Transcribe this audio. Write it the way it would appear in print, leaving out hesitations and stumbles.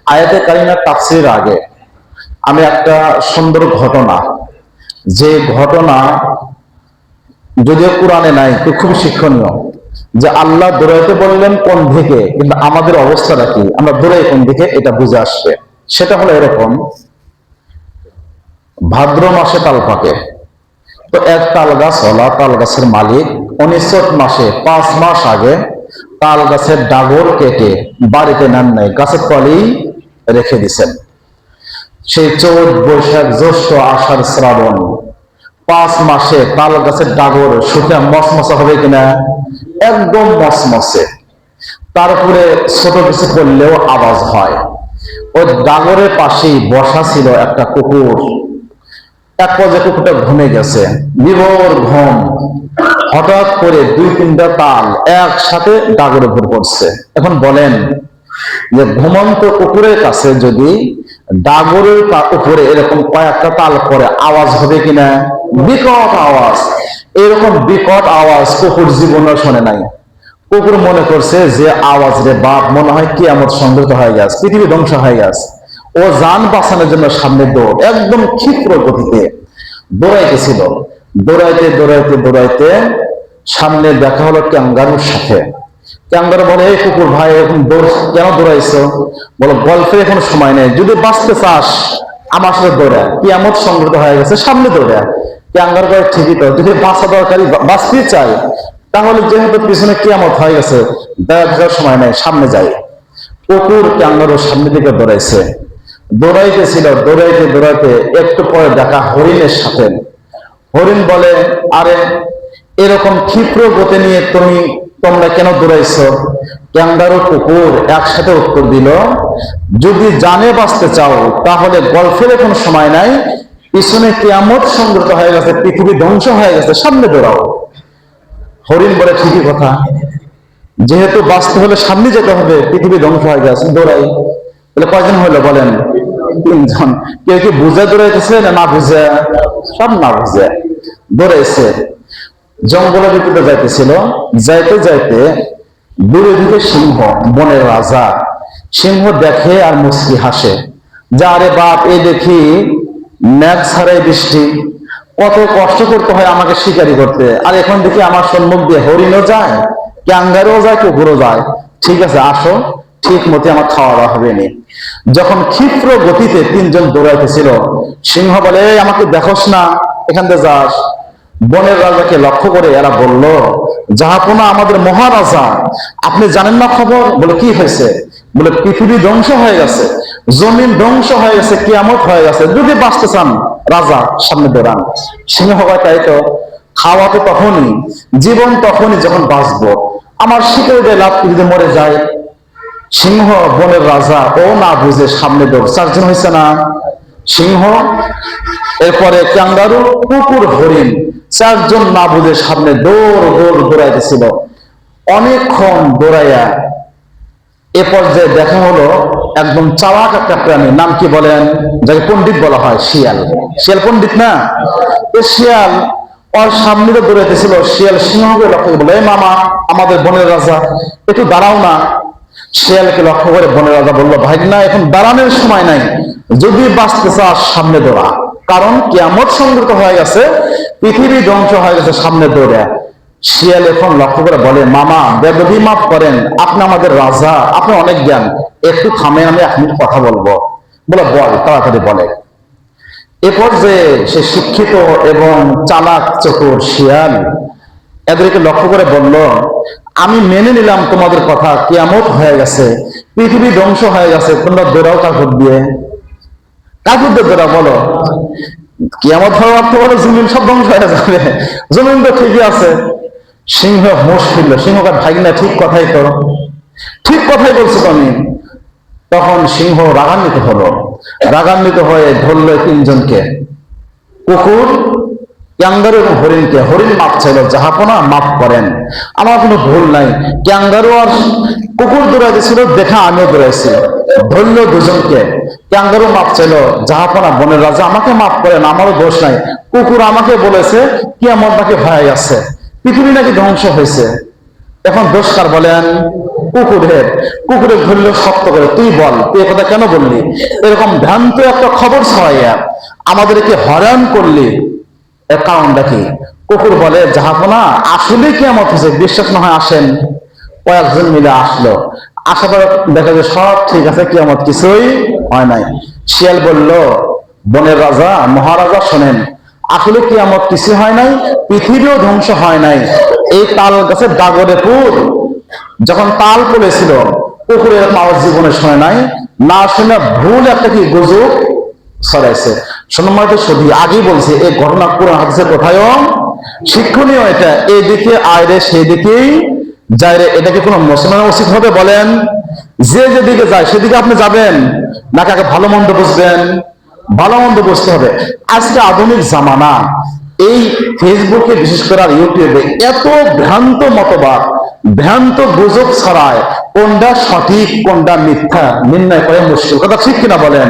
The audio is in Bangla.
আয়াতে কারিমার তাফসীরের আগে আমি একটা সুন্দর ঘটনা, যে ঘটনা যদিও কোরআনে নাই, তো খুব শিক্ষণীয়, যে আল্লাহ দৌড়াইতে বললেন কোন দিকে, কিন্তু আমাদের অবস্থাটা কি, আমরা দৌড়াই কোন দিকে, এটা বুঝে আসবে। সেটা হলো এরকম: ভাদ্র মাসে তাল পাকে, তো এক তাল গাছ ওলা, তাল গাছের মালিক, উনি চৈত মাসে 5 মাস আগে তাল গাছের ডাগর কেটে বাড়িতে নেন নাই, গাছের তলেই রেখে দিছেন। সেই চৈত, বৈশাখ, জ্যৈষ্ঠ, আষাঢ়, শ্রাবণ 5 মাসে তাল গাছের ডাগর শুকে মসমসা হবে কিনা? একদম মসমসে। তারপরে ছোট কিছু করলেও আওয়াজ হয়। ওই ডাগরের পাশেই বসা ছিল একটা কুকুর। এক পর্যায়ে কুকুরটা ঘুমে গেছে, বিভোর ঘুম। হঠাৎ করে 2-3টা তাল একসাথে ডাগরের উপর পড়ছে। এখন বলেন যে ঘুমন্ত কুকুরের কাছে যদি ডাগরের উপরে এরকম কয়েকটা তাল পরে আওয়াজ হবে কিনা? বিকট আওয়াজ। এরকম বিকট আওয়াজ কুকুর জীবনে শোনে নাই। কুকুর মনে করছে যে আওয়াজ রে বাপ, মনে হয় কিয়ামত সংগত হয়ে গেছে, পৃথিবী ধ্বংস হয়ে গেছে। ও জান বাঁচানোর জন্য সামনে দৌড়, একদম ক্ষিপ্র গতিতে দৌড়াইতেছিল। দৌড়াইতে দৌড়াইতে দৌড়াইতে সামনে দেখা হলো ক্যাঙ্গারুর সাথে। ক্যাঙ্গারু বলে, এই কুকুর ভাই, এখন কেন দৌড়াইছো? বলো, গল্পের এখন সময় নেই, যদি বাঁচতে চাস আমার সাথে দৌড়া, কিয়ামত সংগত হয়ে গেছে, সামনে দৌড়া। ক্যাঙ্গারু বলে, ঠিকই তো, যদি বাঁচা দরকারি, বাঁচতে চাই, তাহলে যেহেতু পিছনে কিয়ামত হয়ে গেছে, দেখার সময় নেই, সামনে যাই। কুকুর ক্যাঙ্গারুর সামনের দিকে দৌড়াইছে। দৌড়াইতেছিল, দৌড়াইতে দৌড়াইতে একটু পরে দেখা হরিণের সাথে। হরিণ বলে, আরে এরকম ক্ষিপ্র গতি নিয়ে তোমরা কেন দৌড়াইছো? ক্যাঙ্গারু কুকুর একসাথে উত্তর দিল, যদি জানে বাঁচতে চাও তাহলে গল্পের এখন সময় নাই, পিছনে কিয়ামত সংগত হয়ে গেছে, পৃথিবী ধ্বংস হয়ে গেছে, সামনে দৌড়াও। হরিণ বলে, ঠিকই কথা, যেহেতু বাঁচতে হলে সামনে যেতে হবে, পৃথিবী ধ্বংস হয়ে গেছে, দৌড়াই। বলে, কয়জন হইলো বলেন? 3জন। কেউ কি বুঝে দৌড়াইতেছে না বুঝে? সব না বুঝে দৌড়াইছে। জঙ্গলের ভিতরে যাইতেছিল, যাইতে যাইতে দূরে দিকে সিংহ, বনের রাজা। সিংহ দেখে আর মুচকি হাসে, যা রে বাপ, এই দেখি মেঘ ছাড়াই বৃষ্টি, কত কষ্ট করতে হয় আমাকে শিকারি করতে, আর এখন দেখি আমার সম্মুখ দিয়ে হরিণও যায়, ক্যাঙ্গারুও যায়, কুকুরও যায়। ঠিক আছে, আসো, ঠিক মতো আমার খাওয়া দাওয়া হবে নি। যখন ক্ষিপ্র গতিতে 3জন দৌড়াইতেছিল, সিংহ বলে, আমাকে দেখোস না, এখান থেকে যাস। বনের রাজাকে লক্ষ্য করে এরা বলল, জাহাপনা আমাদের মহারাজা, আপনি জানেন না খবর? বলে, কি হয়েছে? বলে, পৃথিবী ধ্বংস হয়ে গেছে, জমিন ধ্বংস হয়ে গেছে, কিয়ামত হয়ে গেছে, যদি বাঁচতে চান রাজা সামনে দৌড়ান। সিংহ হয়, তাই তো, খাওয়া তো তখনই, জীবন তখনই যখন বাঁচবো, আমার শিকড় দিয়ে লাভ যদি মরে যায়। সিংহ, বনের রাজা, ও না বুঝে সামনে দৌড়। 4জন হয়েছে না? সিংহ, এরপরে ক্যাঙ্গারু, কুকুর, হরিণ, 4জন না বুঝে সামনে দৌড় দৌড় দৌড়াইতেছিল। অনেকক্ষণ দৌড়াইয়া এ পর্যায়ে দেখা হলো একদম চালাক একটা প্রাণী, নাম কি বলেন? যাকে পণ্ডিত বলা হয়, শিয়াল। শিয়াল পণ্ডিত না? এ শিয়াল ওর সামনে দৌড়াইতেছিল। শিয়াল সিংহকে লক্ষ্য করে বলে, মামা, আমাদের বনের রাজা, একটু দাঁড়াও না। শিয়ালকে লক্ষ্য করে বনের রাজা বললো, ভাই না, এখন দাঁড়ানোর সময় নাই, যদি বাঁচতে চাস সামনে দৌড়া, কারণ কিয়ামত সংগত হয়ে গেছে, পৃথিবী ধ্বংস হয়ে গেছে, সামনে দৌড়া। শিয়াল এখন লক্ষ্য করে বলে, মামা, বেদবি মাফ করেন, আপনি আমাদের রাজা, আপনি অনেক জ্ঞান, একটু থামেন, আমি 1 মিনিট কথা বলবো। বলে, বল, তাড়াতাড়ি বলে। এরপর যে সে শিক্ষিত এবং চালাক চতুর শিয়াল এদেরকে লক্ষ্য করে বলল, আমি মেনে নিলাম তোমাদের কথা, কিয়ামত হয়ে গেছে, পৃথিবী ধ্বংস হয়ে গেছে, তোমরা দৌড়াও কাকুর দিয়ে। কাকুর দিয়ে দৌড়াও, বলো। কিয়ামত হওয়ার অর্থ বলো জমিন সব ধ্বংস হয়ে যাবে, জমিন তো ঠিকই আছে। সিংহ মোষ ফিরল, সিংহকে, ভাই না, ঠিক কথাই তো, ঠিক কথাই বলছো তুমি। তখন সিংহ রাগান্বিত হলো, রাগান্বিত হয়ে ধরলো 3জনকে, কুকুর, ক্যাঙ্গারু এবং হরিণকে। হরিণ মাপ চাইল, জাহাপনা মাফ করেন, আমার কোনো ভুল নাই, ক্যাঙ্গারু আর কুকুর দৌড়াইতেছিল, দেখা আমিও দৌড়াইছি, ধরল 2জনকে। ক্যাঙ্গারু মাপ চাইল, জাহাপনা বনের রাজা, আমাকে মাফ করেন, আমারও দোষ নাই, কুকুর আমাকে বলেছে কিয়ামত নাকি হয়ে গেছে, পৃথিবী নাকি ধ্বংস হয়েছে, এখন দোষ কার বলেন? কুকুরে ধরল শক্ত করে, তুই বল তুই কথা কেন বললি, এরকম ভ্রান্ত একটা খবর ছড়াইয়া আমাদেরকে হয়রান করলি, এর কারণটা কি? কুকুর বলে, জাহাপনা আসলে কিয়ামত হয়েছে, বিশ্বাস না হয় আসেন। কয়েকজন মিলে আসলো, আসার পর দেখা যায় সব ঠিক আছে, কিয়ামত কিছুই হয় নাই। শিয়াল বলল, বনের রাজা মহারাজা শোনেন, আসলে কিয়ামত কিছু হয় নাই, পৃথিবীও ধ্বংস হয় নাই। এই তাল গাছের ডাগরে পুর যখন তাল পড়েছিল, কুকুরের পাওয়ার জীবনে শোনে নাই, না শুনে ভুল একটা কি গুজব ছড়াইছে। সম্মানিত সুধী, আগেই বলছে এই ঘটনা পুরো হাদিসে কোথায়ও শিক্ষণীয়। এটা এইদিকে আয়রে সেদিকেই যায় রে, এটা কি কোনো মুসলমানের উচিত হবে বলেন? যে যেদিকে যায় সেদিকে আপনি যাবেন নাকি আগে ভালো মন্দ বুঝবেন? ভালো মন্দ বুঝতে হবে। আজকে আধুনিক জামানা, এই ফেসবুকে বিশেষ করে আর ইউটিউবে এত ভ্রান্ত মতবাদ, ভ্রান্ত গুজব ছড়ায়, কোনটা সঠিক কোনটা মিথ্যা নির্ণয় করে মুশকিল। কথা ঠিক কিনা বলেন?